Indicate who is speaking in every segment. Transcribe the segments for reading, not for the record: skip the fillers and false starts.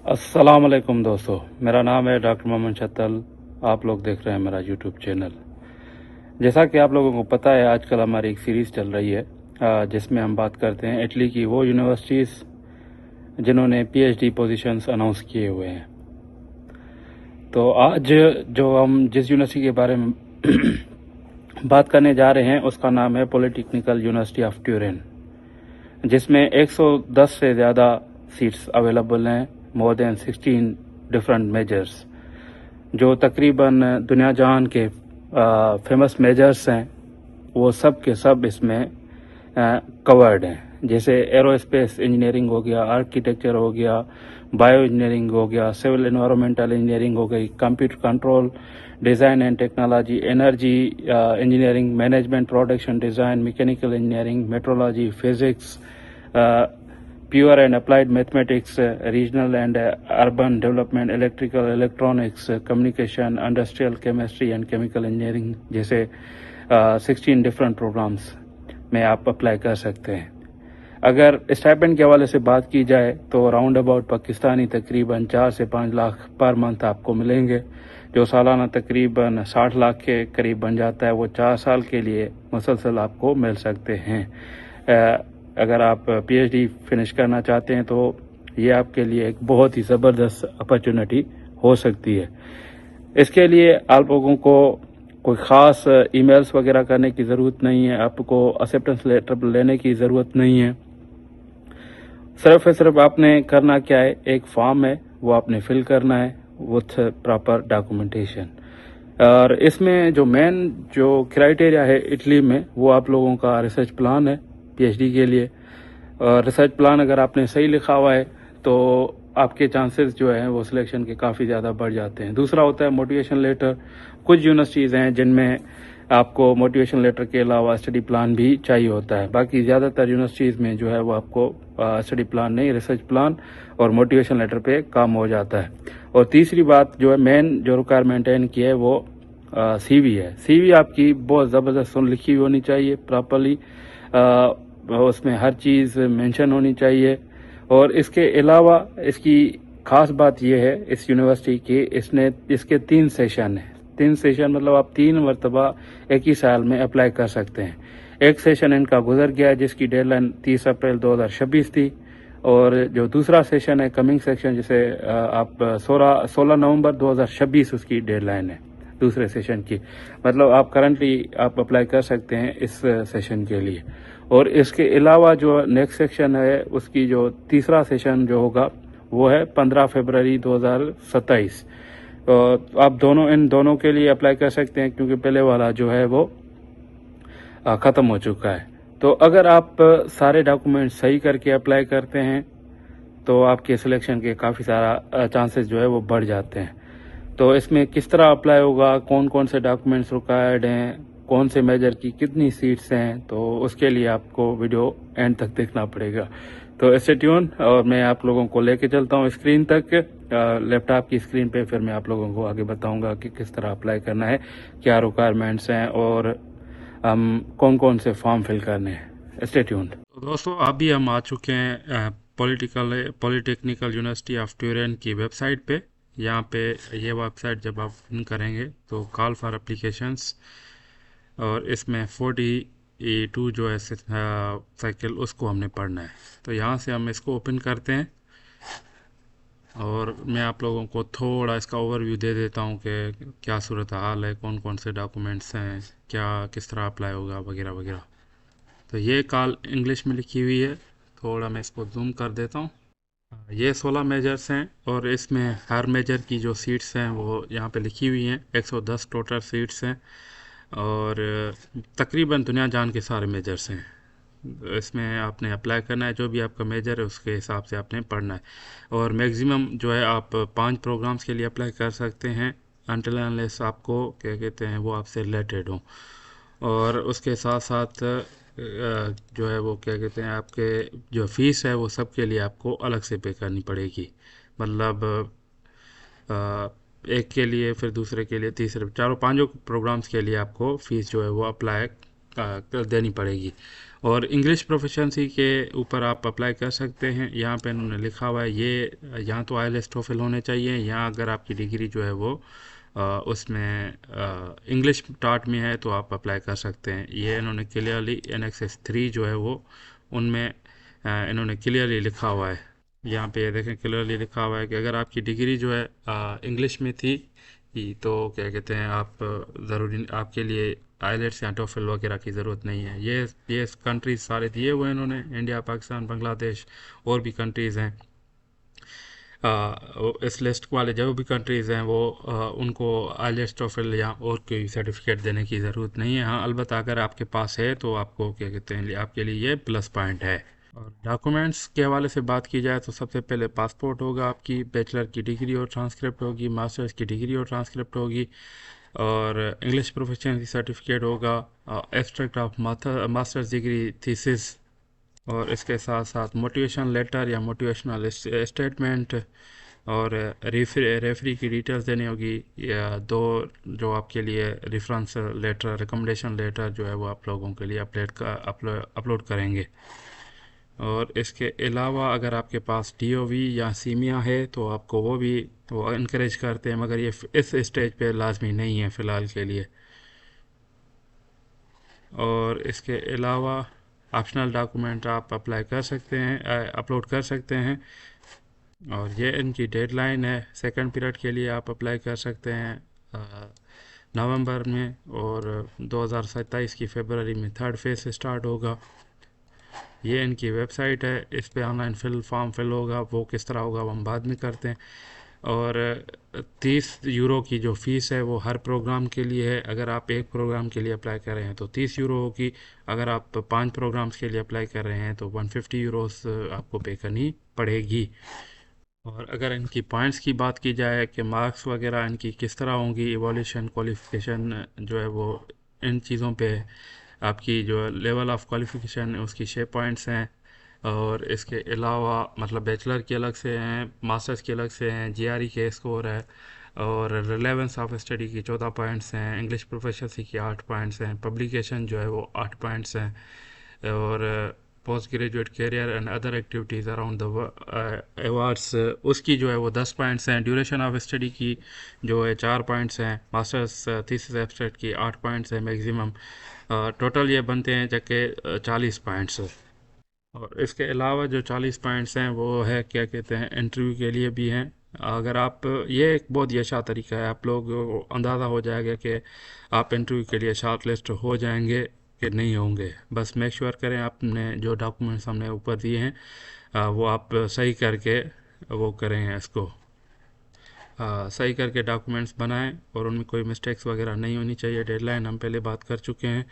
Speaker 1: अस्सलाम वालेकुम दोस्तों, मेरा नाम है डॉक्टर मोहम्मद शत्तल। आप लोग देख रहे हैं मेरा यूट्यूब चैनल। जैसा कि आप लोगों को पता है, आजकल हमारी एक सीरीज़ चल रही है जिसमें हम बात करते हैं इटली की वो यूनिवर्सिटीज़ जिन्होंने पीएचडी पोजीशंस अनाउंस किए हुए हैं। तो आज जो हम जिस यूनिवर्सिटी के बारे में बात करने जा रहे हैं उसका नाम है पॉलिटेक्निकल यूनिवर्सिटी ऑफ ट्यूरिन, जिसमें 110 से ज़्यादा सीट्स अवेलेबल हैं, मोर देन 16 डिफरेंट मेजर्स, जो तकरीबन दुनिया जहान के फेमस मेजर्स हैं वो सब के सब इसमें कवर्ड हैं। जैसे एरोस्पेस इंजीनियरिंग हो गया, आर्किटेक्चर हो गया, बायो इंजीनियरिंग हो गया, सिविल एनवायरमेंटल इंजीनियरिंग हो गई, computer control, design and technology, energy engineering, management production design, mechanical engineering, metrology, physics, pure and applied mathematics, regional and urban development, electrical, electronics, communication, industrial chemistry and chemical engineering जैसे 16 different programmes में आप apply कर सकते हैं। अगर stipend के हवाले से बात की जाए तो राउंड अबाउट पाकिस्तानी तकरीबन 4 से 5 लाख पर मंथ आपको मिलेंगे, जो सालाना तकरीबन 60 लाख के करीब बन जाता है। वो 4 साल के लिए मुसलसल आपको मिल सकते हैं। अगर आप पीएचडी फिनिश करना चाहते हैं तो ये आपके लिए एक बहुत ही ज़बरदस्त अपॉर्चुनिटी हो सकती है। इसके लिए आप लोगों को कोई ख़ास ईमेल्स वगैरह करने की ज़रूरत नहीं है, आपको एक्सेप्टेंस लेटर लेने की ज़रूरत नहीं है। सिर्फ आपने करना क्या है, एक फॉर्म है वो आपने फिल करना है विथ प्रॉपर डॉक्यूमेंटेशन। और इसमें जो क्राइटेरिया है इटली में, वो आप लोगों का रिसर्च प्लान है पीएचडी के लिए। और रिसर्च प्लान अगर आपने सही लिखा हुआ है तो आपके चांसेस जो है वो सिलेक्शन के काफ़ी ज़्यादा बढ़ जाते हैं। दूसरा होता है मोटिवेशन लेटर। कुछ यूनिवर्सिटीज़ हैं जिनमें आपको मोटिवेशन लेटर के अलावा स्टडी प्लान भी चाहिए होता है। बाकी ज़्यादातर यूनिवर्सिटीज़ में जो है वो आपको स्टडी प्लान नहीं, रिसर्च प्लान और मोटिवेशन लेटर पे काम हो जाता है। और तीसरी बात जो है, मेन जो रिक्वायरमेंट है इनकी है वो सीवी है। सीवी आपकी बहुत ज़बरदस्त लिखी हुई होनी चाहिए, प्रॉपरली उसमें हर चीज़ मेंशन होनी चाहिए। और इसके अलावा इसकी खास बात यह है इस यूनिवर्सिटी की, इसके 3 सेशन हैं। 3 सेशन मतलब आप 3 मरतबा एक ही साल में अप्लाई कर सकते हैं। एक सेशन इनका गुजर गया है जिसकी डेडलाइन 30 अप्रैल 2026 थी, और जो दूसरा सेशन है कमिंग सेशन, जिसे आप 16 नवंबर 2026 उसकी डेडलाइन है दूसरे सेशन की। मतलब आप करंटली आप अप्लाई कर सकते हैं इस सेशन के लिए। और इसके अलावा जो नेक्स्ट सेक्शन है उसकी जो तीसरा सेशन जो होगा वो है 15 फरवरी 2027। तो आप इन दोनों के लिए अप्लाई कर सकते हैं, क्योंकि पहले वाला जो है वो ख़त्म हो चुका है। तो अगर आप सारे डॉक्यूमेंट सही करके अप्लाई करते हैं तो आपके सिलेक्शन के काफ़ी सारा चांसेस जो है वो बढ़ जाते हैं। तो इसमें किस तरह अप्लाई होगा, कौन कौन से डॉक्यूमेंट्स रिक्वायर्ड हैं, कौन से मेजर की कितनी सीट्स हैं, तो उसके लिए आपको वीडियो एंड तक देखना पड़ेगा। तो स्टे ट्यून, और मैं आप लोगों को लेके चलता हूँ स्क्रीन तक, लैपटॉप की स्क्रीन पे। फिर मैं आप लोगों को आगे बताऊंगा कि किस तरह अप्लाई करना है, क्या रिक्वायरमेंट्स हैं और कौन कौन से फॉर्म फिल करने हैं। Stay tune. तो दोस्तों, अभी हम आ चुके हैं पॉलिटेक्निकल यूनिवर्सिटी ऑफ ट्यूरिन की वेबसाइट पे। यहाँ पे ये वेबसाइट जब आप ओपन करेंगे तो कॉल फॉर एप्लीकेशंस, और इसमें 42 जो है साइकिल, उसको हमने पढ़ना है। तो यहाँ से हम इसको ओपन करते हैं और मैं आप लोगों को थोड़ा इसका ओवरव्यू दे देता हूँ कि क्या सूरत हाल है, कौन कौन से डॉक्यूमेंट्स हैं, क्या किस तरह अप्लाई होगा वगैरह वगैरह। तो ये कॉल इंग्लिश में लिखी हुई है, थोड़ा मैं इसको जूम कर देता हूँ। ये 16 मेजर्स हैं और इसमें हर मेजर की जो सीट्स हैं वो यहाँ पे लिखी हुई हैं। 110 टोटल सीट्स हैं और तकरीबन दुनिया जान के सारे मेजर्स हैं। इसमें आपने अप्लाई करना है, जो भी आपका मेजर है उसके हिसाब से आपने पढ़ना है। और मैक्सिमम जो है आप 5 प्रोग्राम्स के लिए अप्लाई कर सकते हैं, अनटिल अनलेस आपको क्या कहते हैं वो आपसे रिलेटेड हो। और उसके साथ साथ जो है वो क्या कहते हैं, आपके जो फीस है वो सब के लिए आपको अलग से पे करनी पड़ेगी। मतलब एक के लिए, फिर दूसरे के लिए, तीसरे, चारों पांचों प्रोग्राम्स के लिए आपको फ़ीस जो है वो अप्लाई देनी पड़ेगी। और इंग्लिश प्रोफिशिएंसी के ऊपर आप अप्लाई कर सकते हैं। यहाँ पे इन्होंने लिखा हुआ है ये, यहाँ तो IELTS TOEFL होने चाहिए। यहाँ अगर आपकी डिग्री जो है वो उसमें इंग्लिश टार्ट में है तो आप अप्लाई कर सकते हैं। ये इन्होंने क्लियरली NXS 3 जो है वो उनमें इन्होंने क्लियरली लिखा हुआ है। यहाँ पे ये देखें, क्लियरली लिखा हुआ है कि अगर आपकी डिग्री जो है इंग्लिश में थी तो क्या कहते हैं, आप ज़रूरी आपके लिए IELTS या TOEFL वगैरह की ज़रूरत नहीं है। ये कंट्रीज सारे दिए हुए हैं इन्होंने, इंडिया, पाकिस्तान, बांग्लादेश और भी कंट्रीज़ हैं। इस लिस्ट वाले जो भी कंट्रीज़ हैं वो उनको IELTS TOEFL या और कोई सर्टिफिकेट देने की ज़रूरत नहीं है। हाँ, अलबत्ता अगर आपके पास है तो आपको क्या कहते हैं, आपके लिए ये प्लस पॉइंट है। और डॉक्यूमेंट्स के हवाले से बात की जाए तो सबसे पहले पासपोर्ट होगा, आपकी बैचलर की डिग्री और ट्रांसक्रिप्ट होगी, मास्टर्स की डिग्री और ट्रांसक्रिप्ट होगी, और इंग्लिश प्रोफिशिएंसी सर्टिफिकेट होगा, abstract of masters degree thesis, और इसके साथ साथ मोटिवेशन लेटर या मोटिवेशनल स्टेटमेंट, और रेफरी की डिटेल्स देनी होगी, या दो जो आपके लिए रेफरेंस लेटर, रिकमेंडेशन लेटर जो है वो आप लोगों के लिए अपलोड करेंगे। और इसके अलावा अगर आपके पास DOV या सीमिया है तो आपको वो इनक्रेज करते हैं, मगर ये इस स्टेज पे लाजमी नहीं है फ़िलहाल के लिए। और इसके अलावा ऑप्शनल डॉक्यूमेंट आप अप्लाई कर सकते हैं, अपलोड कर सकते हैं। और ये इनकी डेडलाइन है, सेकंड पीरियड के लिए आप अप्लाई कर सकते हैं नवंबर में, और 2027 की फरवरी में थर्ड फेज से स्टार्ट होगा। ये इनकी वेबसाइट है, इस पे ऑनलाइन फॉर्म फिल होगा। वो किस तरह होगा वो हम बाद में करते हैं। और 30 यूरो की जो फ़ीस है वो हर प्रोग्राम के लिए है। अगर आप एक प्रोग्राम के लिए अप्लाई कर रहे हैं तो 30 यूरो होगी। अगर आप 5 प्रोग्राम्स के लिए अप्लाई कर रहे हैं तो 150 यूरोस आपको पे करनी पड़ेगी। और अगर इनकी पॉइंट्स की बात की जाए कि मार्क्स वगैरह इनकी किस तरह होंगी, इवोल्यूशन, क्वालिफ़िकेशन जो है वो इन चीज़ों पे आपकी जो लेवल ऑफ क्वालिफ़िकेशन है उसकी 6 पॉइंट्स हैं। और इसके अलावा मतलब बैचलर के अलग से हैं, मास्टर्स के अलग से हैं, GRE के स्कोर है, और रिलेवेंस ऑफ स्टडी की 14 पॉइंट्स हैं, इंग्लिश प्रोफिशिएंसी की 8 पॉइंट्स हैं, पब्लिकेशन जो है वो 8 पॉइंट्स हैं, और post graduate career and other activities around the awards उसकी जो है वो 10 पॉइंट्स हैं। ड्यूरेशन ऑफ स्टडी की जो है 4 पॉइंट्स हैं। मास्टर्स थीसिस एब्स्ट्रैक्ट की 8 पॉइंट्स हैं मैक्सिमम। टोटल ये बनते हैं जाके 40 पॉइंट्स। और इसके अलावा जो 40 पॉइंट्स हैं वो है क्या कहते हैं, इंटरव्यू के लिए भी हैं। अगर आप ये एक बहुत ही अच्छा तरीका है, आप लोग अंदाज़ा हो जाएगा कि आप इंटरव्यू के लिए शॉर्ट लिस्ट हो जाएंगे कि नहीं होंगे। बस मेक श्योर करें आपने जो डॉक्यूमेंट्स हमने ऊपर दिए हैं वो आप सही करके वो करें, इसको सही करके डॉक्यूमेंट्स बनाएं, और उनमें कोई मिस्टेक्स वगैरह नहीं होनी चाहिए। डेडलाइन हम पहले बात कर चुके हैं।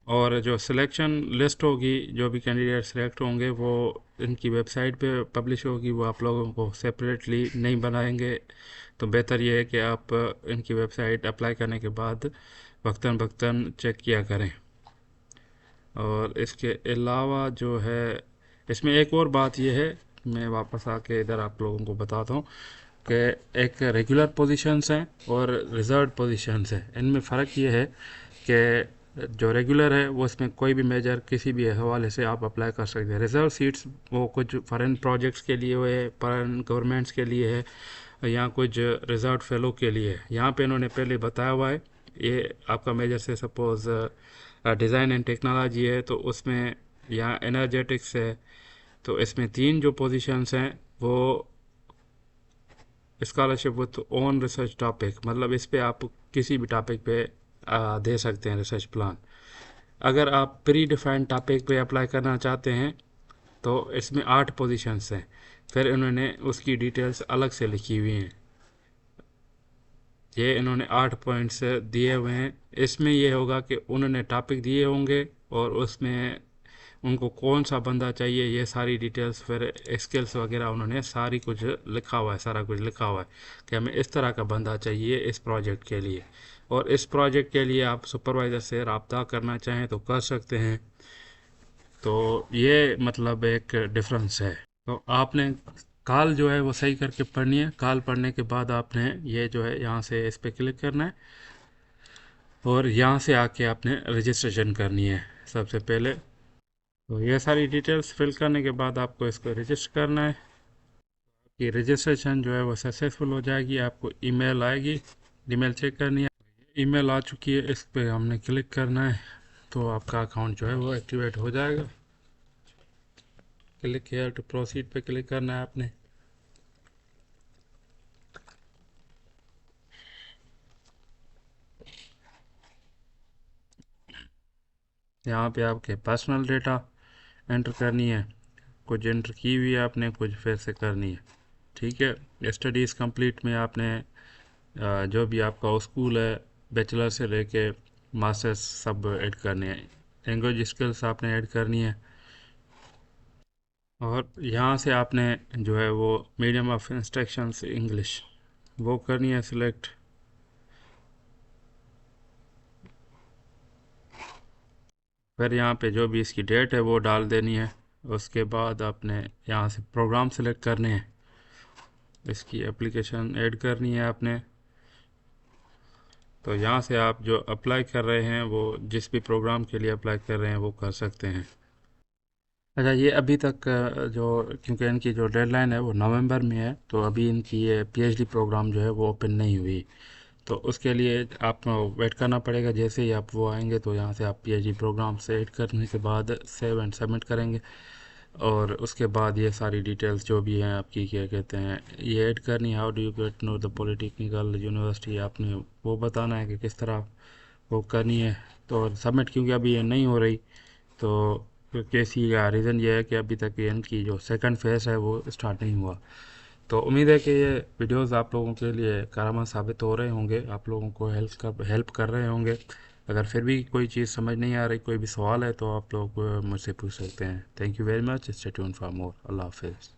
Speaker 1: और जो सिलेक्शन लिस्ट होगी, जो भी कैंडिडेट सिलेक्ट होंगे वो इनकी वेबसाइट पे पब्लिश होगी। वो आप लोगों को सेपरेटली नहीं बनाएंगे, तो बेहतर ये है कि आप इनकी वेबसाइट अप्लाई करने के बाद वक्तन वक्तन चेक किया करें। और इसके अलावा जो है इसमें एक और बात ये है, मैं वापस आके इधर आप लोगों को बताता हूँ कि एक रेगुलर पोजीशंस हैं और रिजर्व पोजीशंस हैं। इनमें फ़र्क ये है कि जो रेगुलर है वो इसमें कोई भी मेजर किसी भी हवाले से आप अप्लाई कर सकते हैं। रिजर्व सीट्स वो कुछ फॉरेन प्रोजेक्ट्स के लिए है, फॉरेन गवर्नमेंट्स के लिए है, या कुछ रिजर्व फेलो के लिए है। यहाँ पे इन्होंने पहले बताया हुआ है, ये आपका मेजर से सपोज़ डिज़ाइन एंड टेक्नोलॉजी है तो उसमें, या एनर्जेटिक्स है, तो इसमें 3 जो पोजीशंस हैं वो scholarship with own research topic, मतलब इस पे आप किसी भी टॉपिक पे दे सकते हैं रिसर्च प्लान। अगर आप प्री डिफाइंड टॉपिक पे अप्लाई करना चाहते हैं तो इसमें 8 पोजीशंस हैं। फिर इन्होंने उसकी डिटेल्स अलग से लिखी हुई हैं। ये इन्होंने 8 पॉइंट्स दिए हुए हैं। इसमें ये होगा कि उन्होंने टॉपिक दिए होंगे और उसमें उनको कौन सा बंदा चाहिए, ये सारी डिटेल्स, फिर स्किल्स वगैरह उन्होंने सारी कुछ लिखा हुआ है, सारा कुछ लिखा हुआ है कि हमें इस तरह का बंदा चाहिए इस प्रोजेक्ट के लिए। और इस प्रोजेक्ट के लिए आप सुपरवाइज़र से रब्ता करना चाहें तो कर सकते हैं। तो ये मतलब एक डिफरेंस है। तो आपने कॉल जो है वो सही करके पढ़नी है। कॉल पढ़ने के बाद आपने ये जो है यहाँ से इस पर क्लिक करना है। और यहाँ से आके आपने रजिस्ट्रेशन करनी है सबसे पहले। तो ये सारी डिटेल्स फिल करने के बाद आपको इसको रजिस्टर करना है कि रजिस्ट्रेशन जो है वो सक्सेसफुल हो जाएगी। आपको ईमेल आएगी, ईमेल चेक करनी है। ईमेल आ चुकी है, इस पे हमने क्लिक करना है तो आपका अकाउंट जो है वो एक्टिवेट हो जाएगा। क्लिक हेयर टू प्रोसीड पे क्लिक करना है आपने। यहाँ पे आपके पर्सनल डेटा एंटर करनी है, कुछ एंटर की हुई है आपने, कुछ फिर से करनी है। ठीक है, स्टडीज़ कंप्लीट में आपने जो भी आपका स्कूल है, बैचलर से लेके मास्टर्स सब ऐड करने हैं। लैंग्वेज स्किल्स आपने ऐड करनी है और यहाँ से आपने जो है वो मीडियम ऑफ इंस्ट्रक्शन से इंग्लिश वो करनी है सिलेक्ट। फिर यहाँ पे जो भी इसकी डेट है वो डाल देनी है। उसके बाद आपने यहाँ से प्रोग्राम सेलेक्ट करने हैं, इसकी एप्लीकेशन ऐड करनी है आपने। तो यहाँ से आप जो अप्लाई कर रहे हैं वो जिस भी प्रोग्राम के लिए अप्लाई कर रहे हैं वो कर सकते हैं। अच्छा, ये अभी तक जो क्योंकि इनकी जो डेडलाइन है वो नवंबर में है, तो अभी इनकी ये पीएचडी प्रोग्राम जो है वो ओपन नहीं हुई। तो उसके लिए आप वेट करना पड़ेगा। जैसे ही आप वो आएंगे तो यहाँ से आप पीएचडी प्रोग्राम से ऐड करने के बाद सेव एंड सबमिट करेंगे और उसके बाद ये सारी डिटेल्स जो भी हैं आपकी क्या कहते हैं ये ऐड करनी। How do you get know the polytechnical university, आपने वो बताना है कि किस तरह वो करनी है। तो सबमिट क्योंकि अभी ये नहीं हो रही, तो केसी का रीज़न ये है कि अभी तक इनकी जो सेकंड फेज़ है वो स्टार्ट नहीं हुआ। तो उम्मीद है कि ये वीडियोस आप लोगों के लिए कारगर साबित हो रहे होंगे, आप लोगों को हेल्प कर रहे होंगे। अगर फिर भी कोई चीज़ समझ नहीं आ रही, कोई भी सवाल है तो आप लोग मुझसे पूछ सकते हैं। Thank you very much, stay tuned for more. अल्लाह हाफिज़।